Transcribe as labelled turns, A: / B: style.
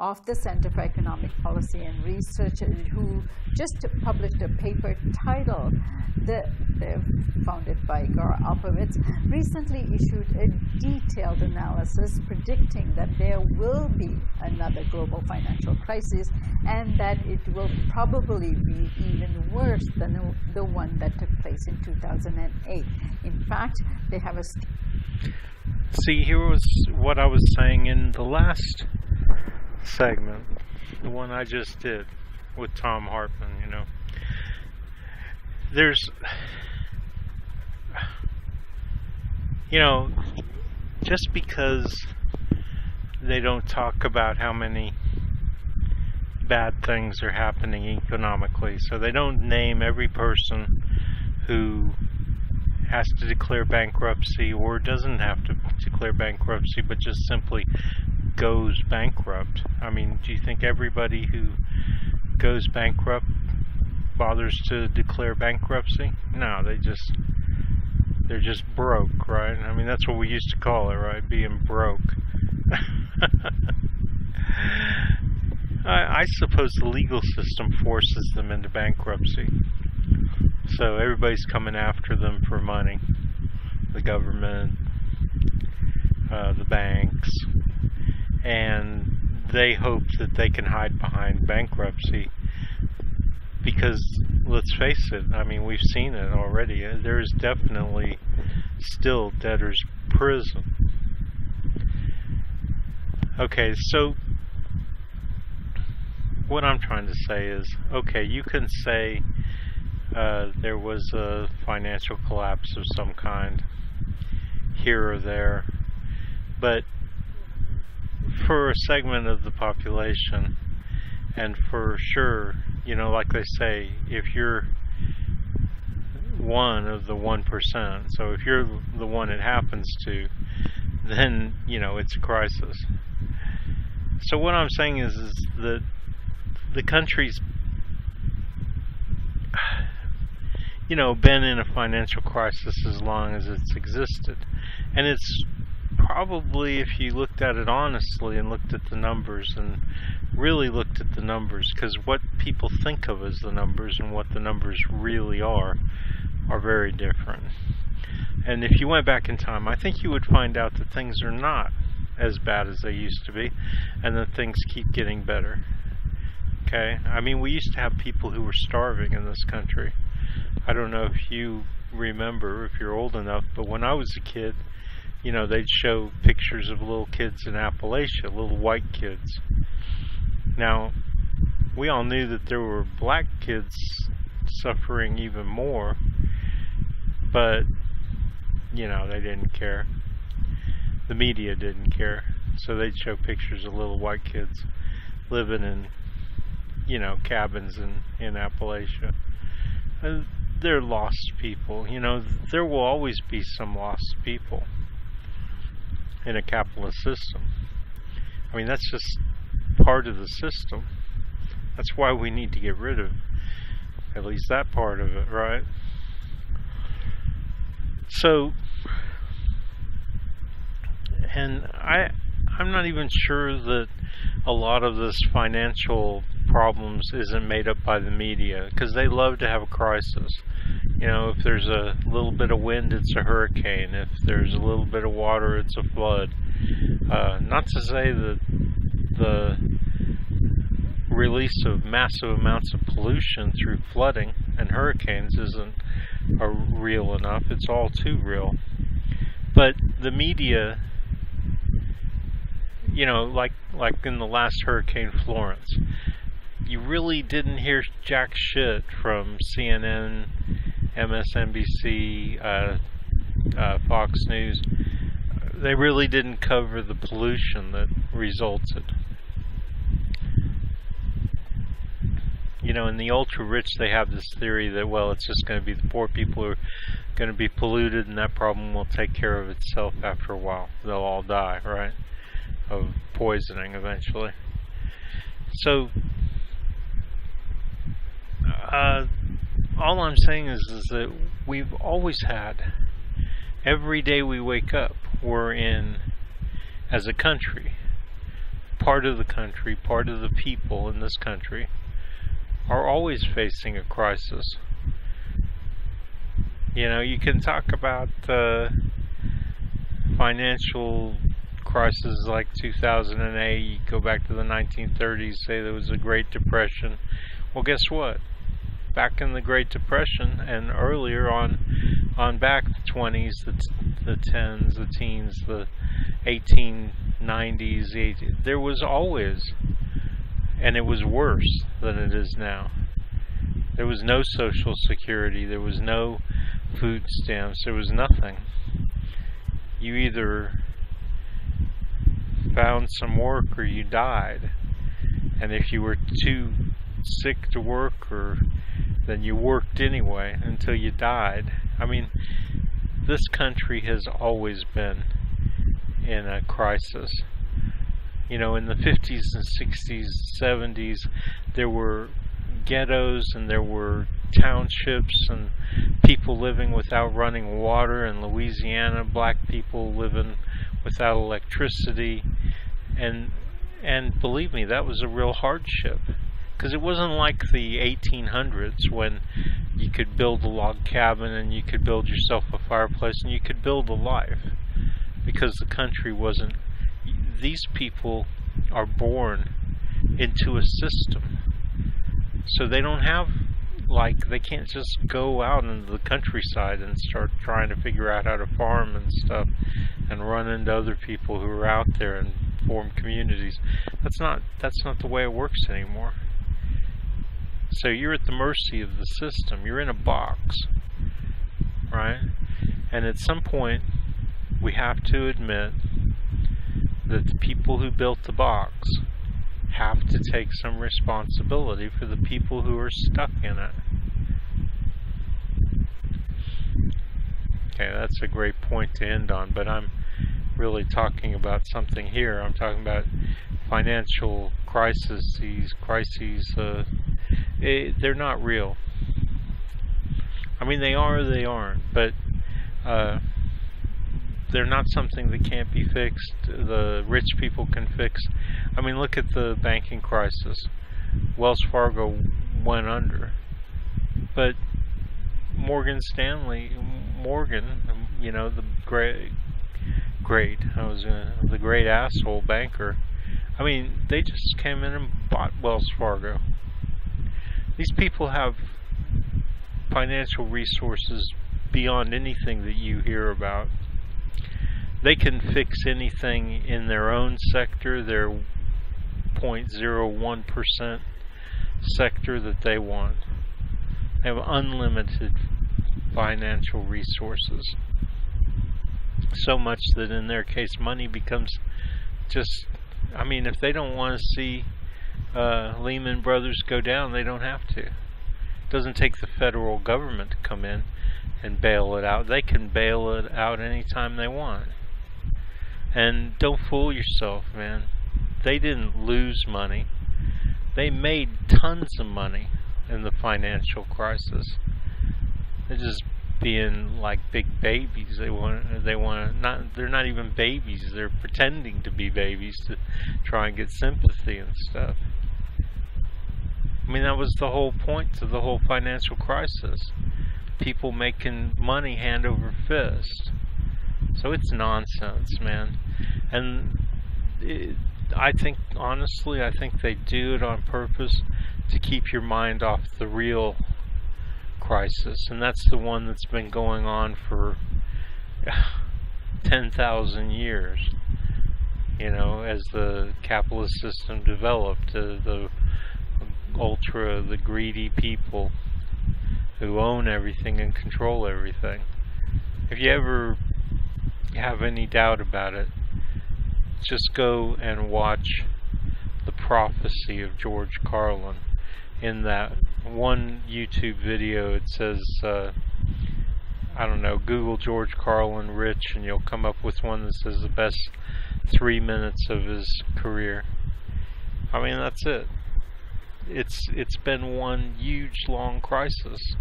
A: of the Center for Economic Policy and Research, who just published a paper titled, they're founded by Gar Alpowitz, recently issued a detailed analysis predicting that there will be another global financial crisis and that it will probably be even worse than the one that took place in 2008. In fact, they have a...
B: See, here was what I was saying in the last segment, the one I just did with Tom Hartman, you know. There's, you know, just because they don't talk about how many bad things are happening economically, so they don't name every person who has to declare bankruptcy or doesn't have to declare bankruptcy, but just simply goes bankrupt. I mean, do you think everybody who goes bankrupt bothers to declare bankruptcy? No, they're just broke, right? I mean, that's what we used to call it, right? Being broke. I suppose the legal system forces them into bankruptcy. So everybody's coming after them for money. The government, the banks, and they hope that they can hide behind bankruptcy because, let's face it, I mean, we've seen it already. There is definitely still debtor's prison. Okay, so what I'm trying to say is, okay, you can say there was a financial collapse of some kind here or there, but for a segment of the population, and for sure, you know, like they say, if you're one of the 1%, so if you're the one it happens to, then, you know, it's a crisis. So what I'm saying is that the country's, you know, been in a financial crisis as long as it's existed. And it's probably, if you looked at it honestly and looked at the numbers and really looked at the numbers, because what people think of as the numbers and what the numbers really are very different. And if you went back in time, I think you would find out that things are not as bad as they used to be, and that things keep getting better. Okay? I mean, we used to have people who were starving in this country. I don't know if you remember, if you're old enough, but when I was a kid, you know, they'd show pictures of little kids in Appalachia, little white kids. Now, we all knew that there were black kids suffering even more, but, you know, they didn't care. The media didn't care. So they'd show pictures of little white kids living in, you know, cabins in Appalachia. They're lost people. You know, there will always be some lost people in a capitalist system. I mean, that's just part of the system. That's why we need to get rid of at least that part of it, right? So, and I'm not even sure that a lot of this financial problems isn't made up by the media, because they love to have a crisis. You know, if there's a little bit of wind, it's a hurricane. If there's a little bit of water, it's a flood. Not to say that the release of massive amounts of pollution through flooding and hurricanes isn't real enough. It's all too real. But the media, you know, like in the last Hurricane Florence, you really didn't hear jack shit from CNN, MSNBC, Fox News. They really didn't cover the pollution that resulted. You know, in the ultra-rich, they have this theory that, well, it's just going to be the poor people who are going to be polluted, and that problem will take care of itself after a while. They'll all die, right? Of poisoning eventually. So, all I'm saying is that we've always had, every day we wake up, we're in, as a country, part of the country, part of the people in this country, are always facing a crisis. You know, you can talk about financial crises like 2008, you go back to the 1930s, say there was a Great Depression. Well, guess what? Back in the Great Depression and earlier on back the 20s, the 10s, the teens, the 1890s, there was always, and it was worse than it is now. There was no Social Security, there was no food stamps, there was nothing. You either found some work or you died. And if you were too sick to work, or then you worked anyway until you died. I mean, this country has always been in a crisis. You know, in the 50s and 60s, 70s, there were ghettos and there were townships and people living without running water. In Louisiana, black people living without electricity, and believe me, that was a real hardship, because it wasn't like the 1800s when you could build a log cabin and you could build yourself a fireplace and you could build a life, because the country wasn't. These people are born into a system, so they don't have, like, they can't just go out into the countryside and start trying to figure out how to farm and stuff and run into other people who are out there and form communities. That's not the way it works anymore. So you're at the mercy of the system. You're in a box, right? And at some point, we have to admit that the people who built the box have to take some responsibility for the people who are stuck in it. Okay, that's a great point to end on, but I'm really talking about something here. I'm talking about financial crises. These crises, they're not real. I mean, they are, they aren't, but they're not something that can't be fixed. The rich people can fix. I mean, look at the banking crisis. Wells Fargo went under, but Morgan, you know, the the great asshole banker. I mean, they just came in and bought Wells Fargo. These people have financial resources beyond anything that you hear about. They can fix anything in their own sector, their 0.01% sector that they want. They have unlimited financial resources. So much that in their case, money becomes just, I mean, if they don't want to see Lehman Brothers go down, they don't have to. It doesn't take the federal government to come in and bail it out. They can bail it out anytime they want. And don't fool yourself, man. They didn't lose money. They made tons of money in the financial crisis. They're just being like big babies. They're not even babies. They're pretending to be babies to try and get sympathy and stuff. I mean, that was the whole point to the whole financial crisis. People making money hand over fist. So it's nonsense, man. And I think, honestly, I think they do it on purpose to keep your mind off the real crisis. And that's the one that's been going on for 10,000 years. You know, as the capitalist system developed, the greedy people who own everything and control everything. If you ever have any doubt about it, just go and watch The Prophecy of George Carlin. In that one YouTube video, it says, I don't know, Google George Carlin rich and you'll come up with one that says the best 3 minutes of his career. I mean, that's it. It's been one huge long crisis.